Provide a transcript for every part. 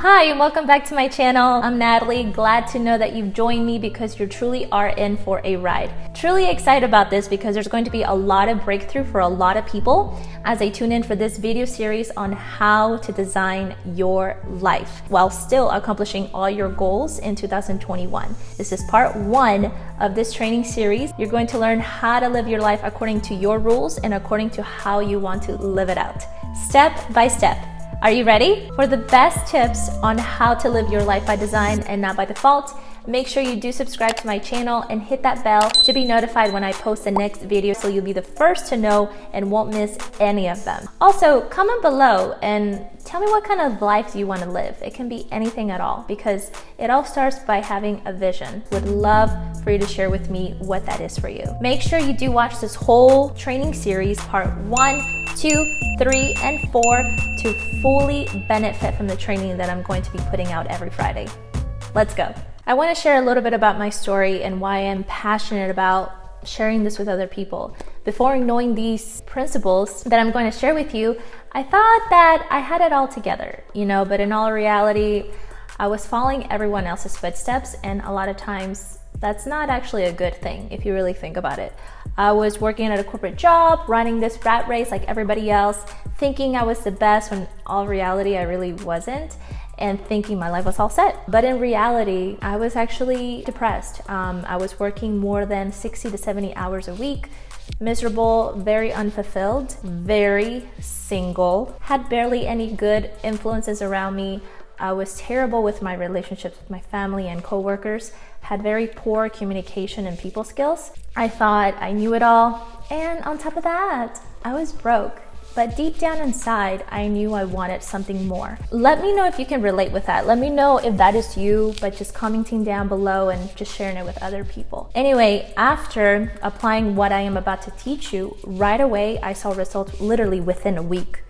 Hi, and welcome back to my channel. I'm Natalie. Glad to know that you've joined me because you truly are in for a ride. Truly excited about this because there's going to be a lot of breakthrough for a lot of people as I tune in for this video series on how to design your life while still accomplishing all your goals in 2021. This is part 1 of this training series. You're going to learn how to live your life according to your rules and according to how you want to live it out, step by step. Are you ready? For the best tips on how to live your life by design and not by default, make sure you do subscribe to my channel and hit that bell to be notified when I post the next video so you'll be the first to know and won't miss any of them. Also, comment below and tell me what kind of life you want to live. It can be anything at all because it all starts by having a vision. Would love for you to share with me what that is for you. Make sure you do watch this whole training series, part 1, 2, 3, and 4 to fully benefit from the training that I'm going to be putting out every Friday. Let's go. I want to share a little bit about my story and why I'm passionate about sharing this with other people. Before knowing these principles that I'm going to share with you, I thought that I had it all together, but in all reality, I was following everyone else's footsteps, and a lot of times that's not actually a good thing if you really think about it. I was working at a corporate job, running this rat race like everybody else, thinking I was the best when in all reality I really wasn't, and thinking my life was all set. But in reality, I was actually depressed. I was working more than 60 to 70 hours a week, miserable, very unfulfilled, very single, had barely any good influences around me. I was terrible with my relationships with my family and coworkers, had very poor communication and people skills. I thought I knew it all, and on top of that, I was broke. But deep down inside, I knew I wanted something more. Let me know if you can relate with that. Let me know if that is you, but just commenting down below and just sharing it with other people. Anyway, after applying what I am about to teach you, right away, I saw results literally within a week.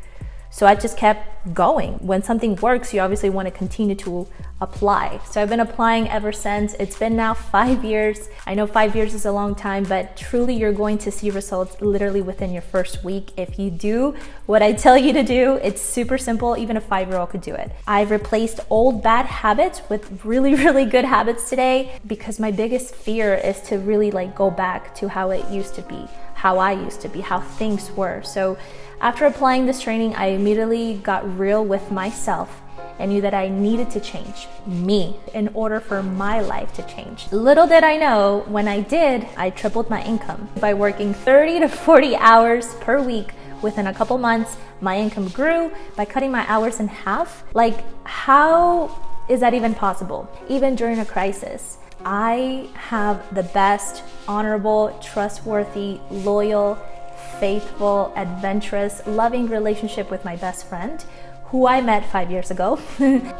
So I just kept going. When something works, you obviously want to continue to apply. So I've been applying ever since. It's been now 5 years. I know 5 years is a long time, but truly you're going to see results literally within your first week. If you do what I tell you to do, it's super simple. Even a 5-year-old could do it. I've replaced old bad habits with really, really good habits today because my biggest fear is to really go back to how it used to be, how I used to be, how things were. So after applying this training, I immediately got real with myself and knew that I needed to change me in order for my life to change. Little did I know, when I did, I tripled my income. By working 30 to 40 hours per week, within a couple months, my income grew by cutting my hours in half. How is that even possible? Even during a crisis, I have the best, honorable, trustworthy, loyal, faithful, adventurous, loving relationship with my best friend, who I met 5 years ago.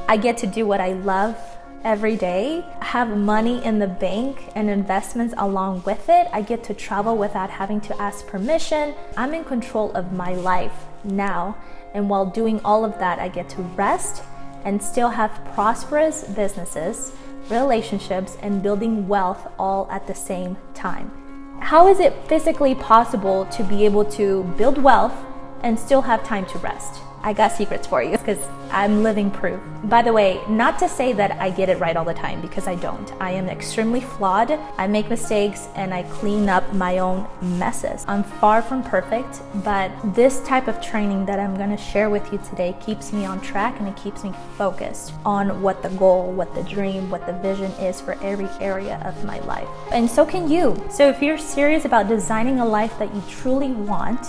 I get to do what I love every day, have money in the bank and investments along with it. I get to travel without having to ask permission. I'm in control of my life now. And while doing all of that, I get to rest and still have prosperous businesses, relationships, and building wealth all at the same time. How is it physically possible to be able to build wealth and still have time to rest? I got secrets for you because I'm living proof. By the way, not to say that I get it right all the time, because I don't. I am extremely flawed. I make mistakes and I clean up my own messes. I'm far from perfect, but this type of training that I'm gonna share with you today keeps me on track and it keeps me focused on what the goal, what the dream, what the vision is for every area of my life. And so can you. So if you're serious about designing a life that you truly want,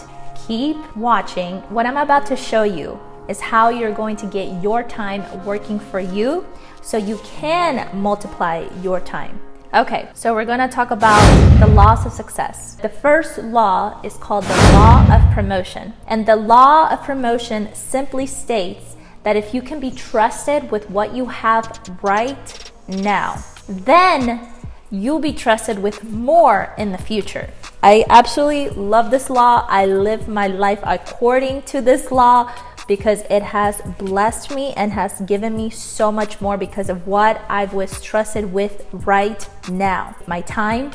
keep watching. What I'm about to show you is how you're going to get your time working for you so you can multiply your time. Okay, so we're gonna talk about the laws of success. The first law is called the law of promotion. And the law of promotion simply states that if you can be trusted with what you have right now, then you'll be trusted with more in the future. I absolutely love this law. I live my life according to this law because it has blessed me and has given me so much more because of what I was trusted with right now. My time,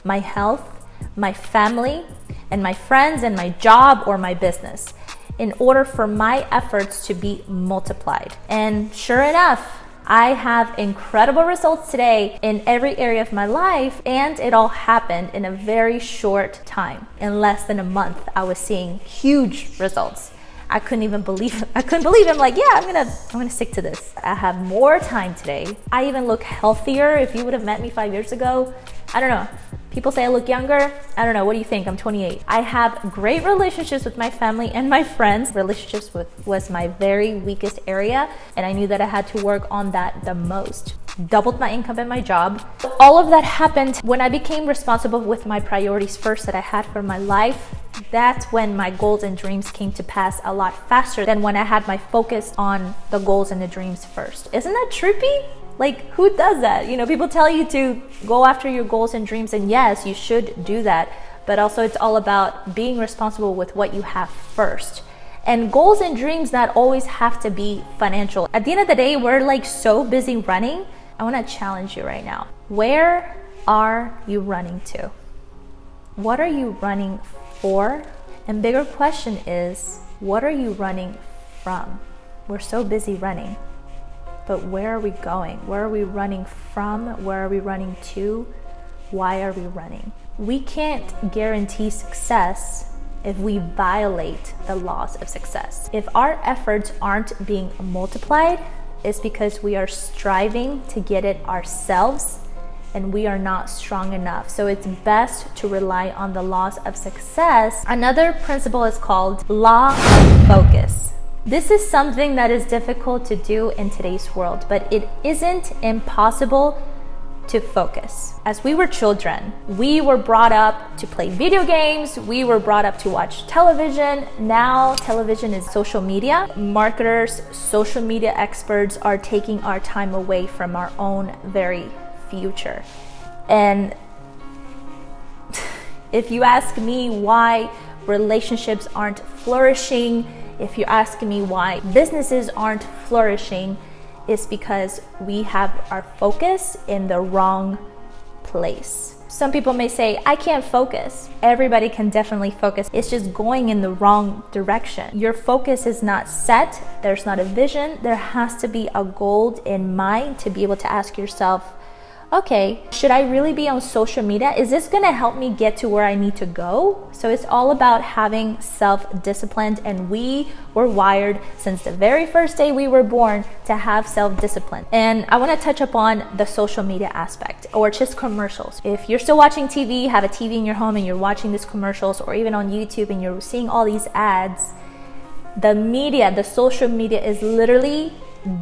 my health, my family, and my friends, and my job or my business. in order for my efforts to be multiplied. And sure enough, I have incredible results today in every area of my life, and it all happened in a very short time. In less than a month, I was seeing huge results. I couldn't believe it. I'm like, yeah, I'm gonna stick to this. I have more time today. I even look healthier. If you would have met me 5 years ago, I don't know. People say I look younger. I don't know. What do you think? I'm 28. I have great relationships with my family and my friends. Relationships was my very weakest area, and I knew that I had to work on that the most. Doubled my income in my job. All of that happened when I became responsible with my priorities first that I had for my life. That's when my goals and dreams came to pass a lot faster than when I had my focus on the goals and the dreams first. Isn't that trippy? Like, who does that? You know, people tell you to go after your goals and dreams, and yes, you should do that. But also it's all about being responsible with what you have first. And goals and dreams not always have to be financial. At the end of the day, we're like so busy running. I want to challenge you right now. Where are you running to? What are you running for? And bigger question is, what are you running from? We're so busy running, but where are we going? Where are we running from? Where are we running to? Why are we running? We can't guarantee success if we violate the laws of success. If our efforts aren't being multiplied, it's because we are striving to get it ourselves and we are not strong enough. So it's best to rely on the laws of success. Another principle is called law of focus. This is something that is difficult to do in today's world, but it isn't impossible to focus. As we were children, we were brought up to play video games, we were brought up to watch television. Now television is social media. Marketers, social media experts are taking our time away from our own very future. And if you ask me why relationships aren't flourishing, if you ask me why businesses aren't flourishing, it's because we have our focus in the wrong place. Some people may say, I can't focus. Everybody can definitely focus. It's just going in the wrong direction. Your focus is not set. There's not a vision. There has to be a goal in mind to be able to ask yourself, okay, should I really be on social media? Is this gonna help me get to where I need to go? So it's all about having self-discipline, and we were wired since the very first day we were born to have self-discipline. And I wanna touch upon the social media aspect, or just commercials. If you're still watching TV, have a TV in your home and you're watching these commercials, or even on YouTube and you're seeing all these ads, the media, the social media is literally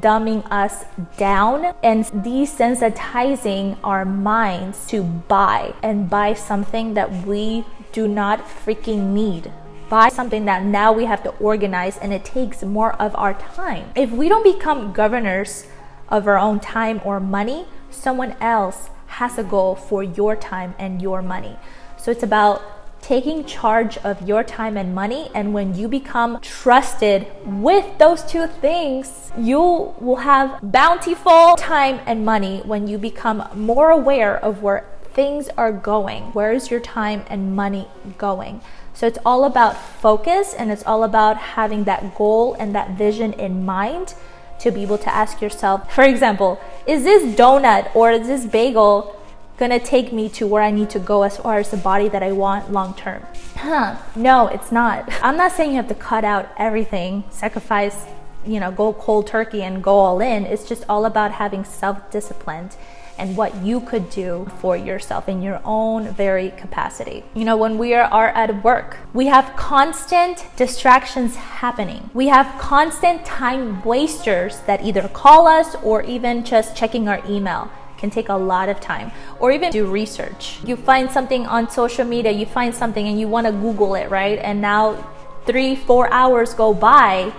dumbing us down and desensitizing our minds to buy something that we do not freaking need. Buy something that now we have to organize, and it takes more of our time. If we don't become governors of our own time or money, someone else has a goal for your time and your money. So it's about taking charge of your time and money, and when you become trusted with those two things, you will have bountiful time and money when you become more aware of where things are going. Where is your time and money going? So it's all about focus, and it's all about having that goal and that vision in mind to be able to ask yourself, for example, is this donut or is this bagel gonna take me to where I need to go as far as the body that I want long term? No, it's not. I'm not saying you have to cut out everything, sacrifice, go cold turkey and go all in. It's just all about having self-discipline and what you could do for yourself in your own very capacity. When we are at work, we have constant distractions happening. We have constant time wasters that either call us or even just checking our email can take a lot of time, or even do research. You find something on social media, you find something and you want to Google it, right? And now 3-4 hours go by,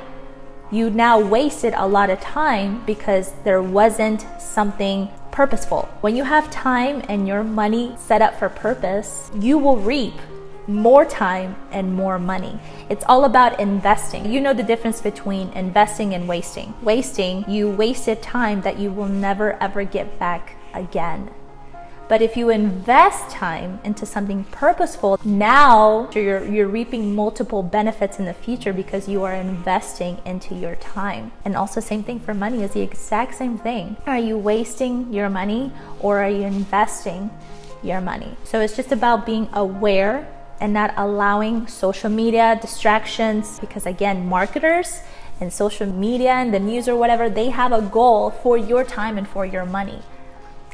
you now wasted a lot of time because there wasn't something purposeful. When you have time and your money set up for purpose, you will reap more time and more money. It's all about investing. You know the difference between investing and wasting. Wasting, you wasted time that you will never ever get back again. But if you invest time into something purposeful, now you're reaping multiple benefits in the future because you are investing into your time. And also same thing for money, is the exact same thing. Are you wasting your money or are you investing your money? So it's just about being aware and not allowing social media distractions, because again, marketers and social media and the news or whatever, they have a goal for your time and for your money.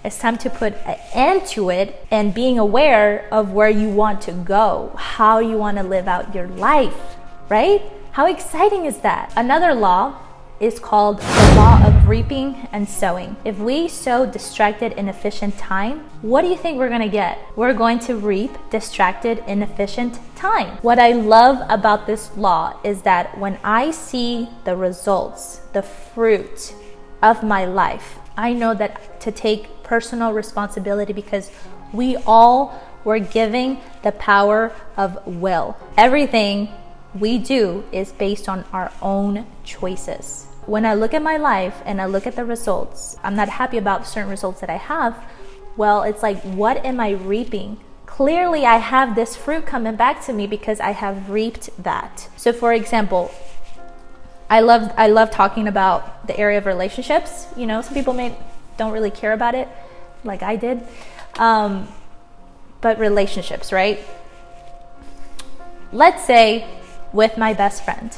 It's time to put an end to it and being aware of where you want to go, how you want to live out your life, right? How exciting is that? Another law is called the law of reaping and sowing. If we sow distracted, inefficient time, what do you think we're gonna get? We're going to reap distracted, inefficient time. What I love about this law is that when I see the results, the fruit of my life, I know that to take personal responsibility, because we all were given the power of will. Everything we do is based on our own choices. When I look at my life and I look at the results, I'm not happy about certain results that I have. Well, it's like, what am I reaping? Clearly, I have this fruit coming back to me because I have reaped that. So for example, I love talking about the area of relationships. You know, some people don't really care about it like I did. But relationships, right? Let's say with my best friend,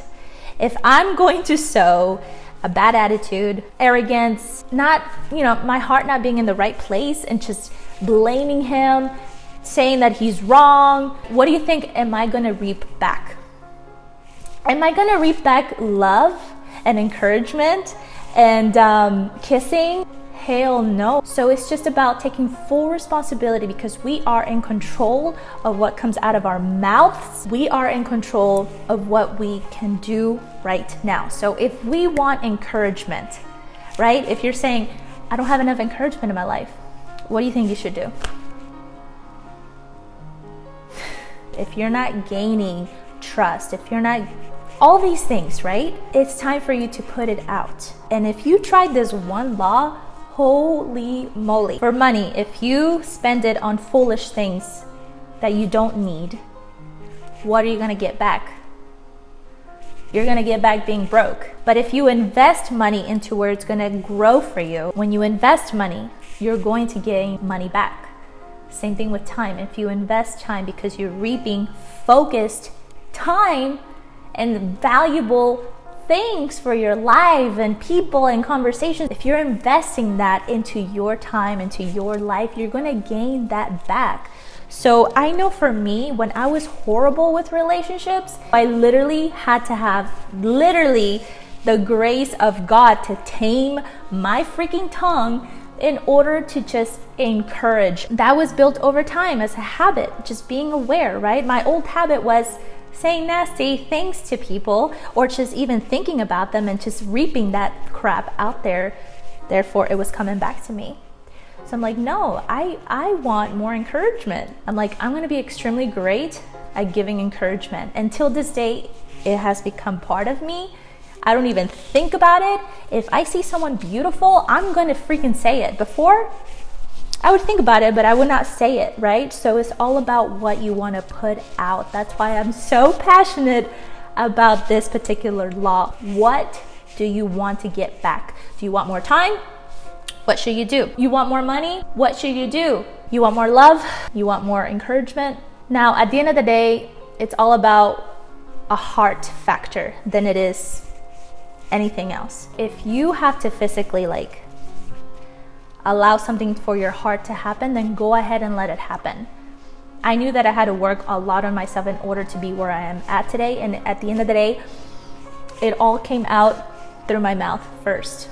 if I'm going to sow a bad attitude, arrogance, my heart not being in the right place and just blaming him, saying that he's wrong, what do you think am I going to reap back? Am I going to reap back love and encouragement and kissing? Hell no. So it's just about taking full responsibility, because we are in control of what comes out of our mouths. We are in control of what we can do right now. So if we want encouragement, right? If you're saying, I don't have enough encouragement in my life, what do you think you should do? If you're not gaining trust, if you're not, all these things, right? It's time for you to put it out. And if you tried this one law, holy moly. For money, if you spend it on foolish things that you don't need, what are you going to get back? You're going to get back being broke. But if you invest money into where it's going to grow for you, when you invest money, you're going to gain money back. Same thing with time. If you invest time because you're reaping focused time and valuable things for your life and people and conversations, if you're investing that into your time, into your life, you're going to gain that back. So I know for me, when I was horrible with relationships, I literally had to have the grace of God to tame my freaking tongue in order to just encourage. That was built over time as a habit, just being aware, right? My old habit was saying nasty things to people, or just even thinking about them and just reaping that crap out there. Therefore, it was coming back to me. So I'm like, no, I want more encouragement. I'm going to be extremely great at giving encouragement. Until this day, it has become part of me. I don't even think about it. If I see someone beautiful, I'm going to freaking say it. Before, I would think about it, but I would not say it, right? So it's all about what you want to put out. That's why I'm so passionate about this particular law. What do you want to get back? Do you want more time? What should you do? You want more money? What should you do? You want more love? You want more encouragement? Now, at the end of the day, it's all about a heart factor than it is anything else. If you have to physically allow something for your heart to happen, then go ahead and let it happen. I knew that I had to work a lot on myself in order to be where I am at today. And at the end of the day, it all came out through my mouth first.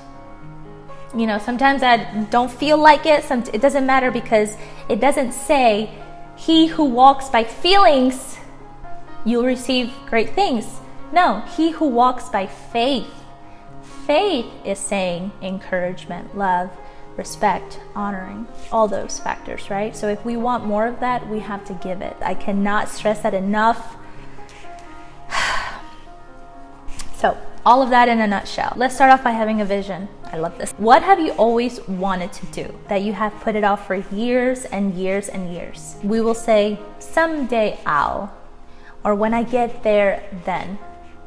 Sometimes I don't feel like it. It doesn't matter, because it doesn't say, he who walks by feelings, you'll receive great things. No, he who walks by faith. Faith is saying encouragement, love, respect, honoring, all those factors, right? So if we want more of that, we have to give it. I cannot stress that enough. So all of that in a nutshell. Let's start off by having a vision. I love this. What have you always wanted to do that you have put it off for years and years and years? We will say, someday I'll, or when I get there, then.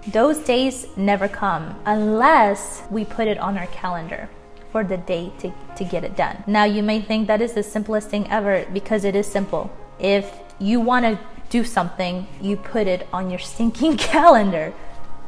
Those days never come unless we put it on our calendar for the day to get it done. Now you may think that is the simplest thing ever, because it is simple. If you want to do something, you put it on your stinking calendar.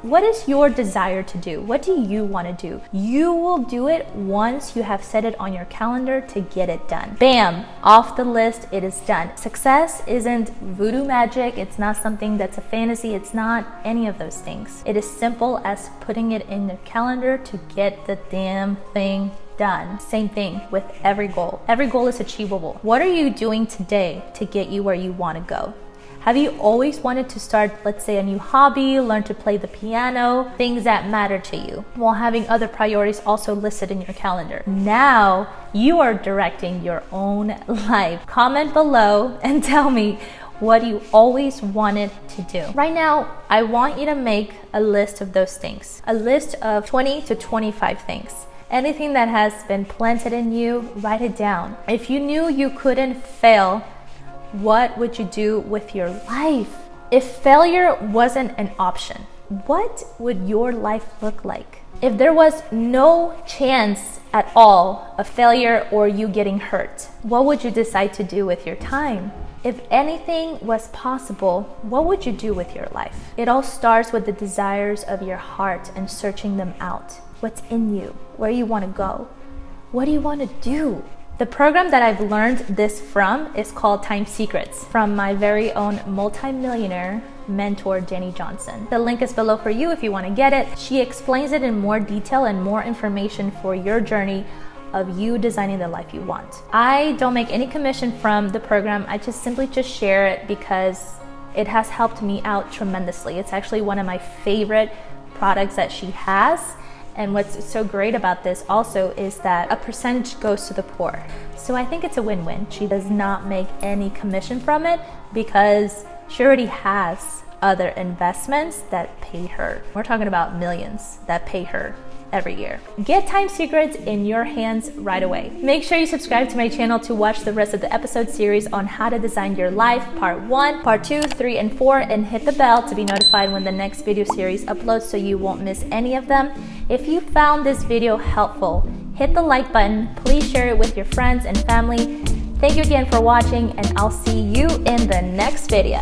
What is your desire to do? What do you want to do? You will do it once you have set it on your calendar to get it done. Bam, off the list, it is done. Success isn't voodoo magic. It's not something that's a fantasy. It's not any of those things. It is simple as putting it in your calendar to get the damn thing done. Same thing with every goal. Every goal is achievable. What are you doing today to get you where you want to go? Have you always wanted to start, let's say, a new hobby, learn to play the piano, things that matter to you, while having other priorities also listed in your calendar? Now you are directing your own life. Comment below and tell me what you always wanted to do. Right now, I want you to make a list of those things, a list of 20 to 25 things. Anything that has been planted in you, write it down. If you knew you couldn't fail, what would you do with your life? If failure wasn't an option, what would your life look like? If there was no chance at all of failure or you getting hurt, what would you decide to do with your time? If anything was possible, what would you do with your life? It all starts with the desires of your heart and searching them out. What's in you? Where you want to go? What do you want to do? The program that I've learned this from is called Time Secrets, from my very own multimillionaire mentor, Dani Johnson. The link is below for you if you want to get it. She explains it in more detail and more information for your journey of you designing the life you want. I don't make any commission from the program. I simply share it because it has helped me out tremendously. It's actually one of my favorite products that she has. And what's so great about this also is that a percentage goes to the poor. So I think it's a win-win. She does not make any commission from it because she already has other investments that pay her. We're talking about millions that pay her every year. Get Time Secrets in your hands right away. Make sure you subscribe to my channel to watch the rest of the episode series on how to design your life, part 1, part 2, 3, and 4, and hit the bell to be notified when the next video series uploads so you won't miss any of them. If you found this video helpful, hit the like button. Please share it with your friends and family. Thank you again for watching, and I'll see you in the next video.